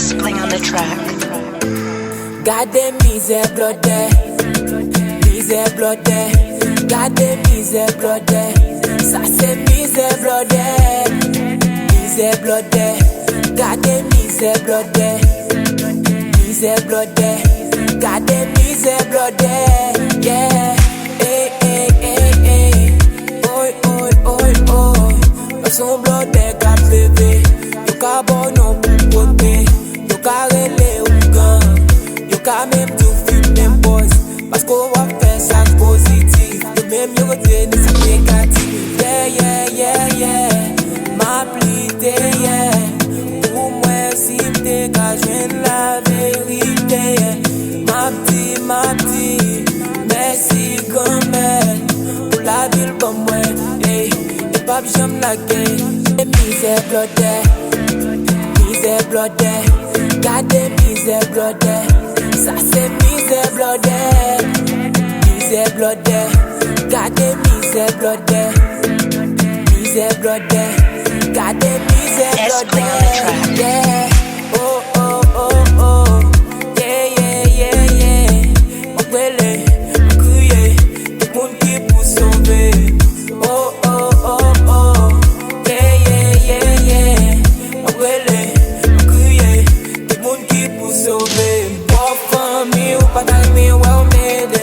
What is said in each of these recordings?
Bling on the track. Gade mise blode, mise blode. Gade mise blode, ça c'est mise blode, mise blode. Gade mise blode, mise blode. Gade mise blode, yeah. Hey, hey, hey, hey. Oi, oi, oi, oi. Son blode ka pleve, yo ka bono pou pote, yo ka rele ou gan. Yo ka même tout film même boss, parce qu'on va faire ça positif. Yo même yo retene ça négatif. Yeah, yeah, yeah, yeah. Ma plite, yeah. Pour moi si m'te ka jwen la vérité, yeah. Ma petit, merci quand même. Pour la ville comme moi, hey. Et pas j'aime la gueule. Mise blode, mise blode. Gade mise blode, ça c'est mise blode, mise blode. Gade mise blode, mise blode. Gade mise Bling on the track. blode, yeah. Oh oh oh oh, yeah yeah yeah yeah. M'appelle, m'crier, tout le monde qui pour sauver. Oh oh oh oh, yeah yeah yeah yeah. M'appelle, m'crier, tout le monde qui pour sauver. Pour famille ou pas d'arrêt, ouais on m'aide.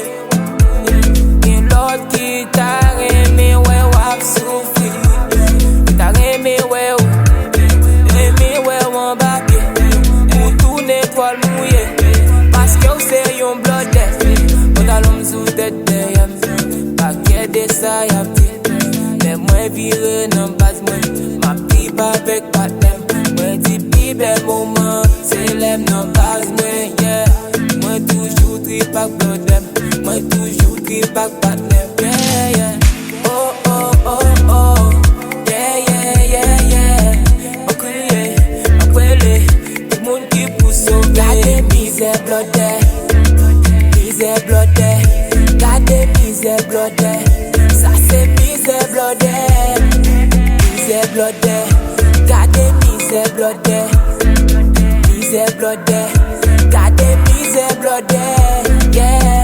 Et l'autre qui t'a aimé, ouais wap souffrir. T'a aimé, ouais ou, aimé, ouais on va bien. Pour tourner toile mouillée, parce que c'est un blood. On a l'homme sous tête de yam, pas qu'il de ça yam. Mais moi viré non pas moi, ma pipe avec pas d'aime. Moi dis pipe moment, c'est l'aime non pas moi, yeah. Moi toujours trip avec blood, moi toujours trip avec pas d'aime, yeah, yeah. Oh oh oh oh, yeah yeah yeah yeah. On crie, on brûle, tout le monde qui pousse sauver. Gade mise blode, mise blode. Gade mise blode, ça c'est mise blode, mise blode. Gade mise blode, mise blode. Gade mise blode, yeah.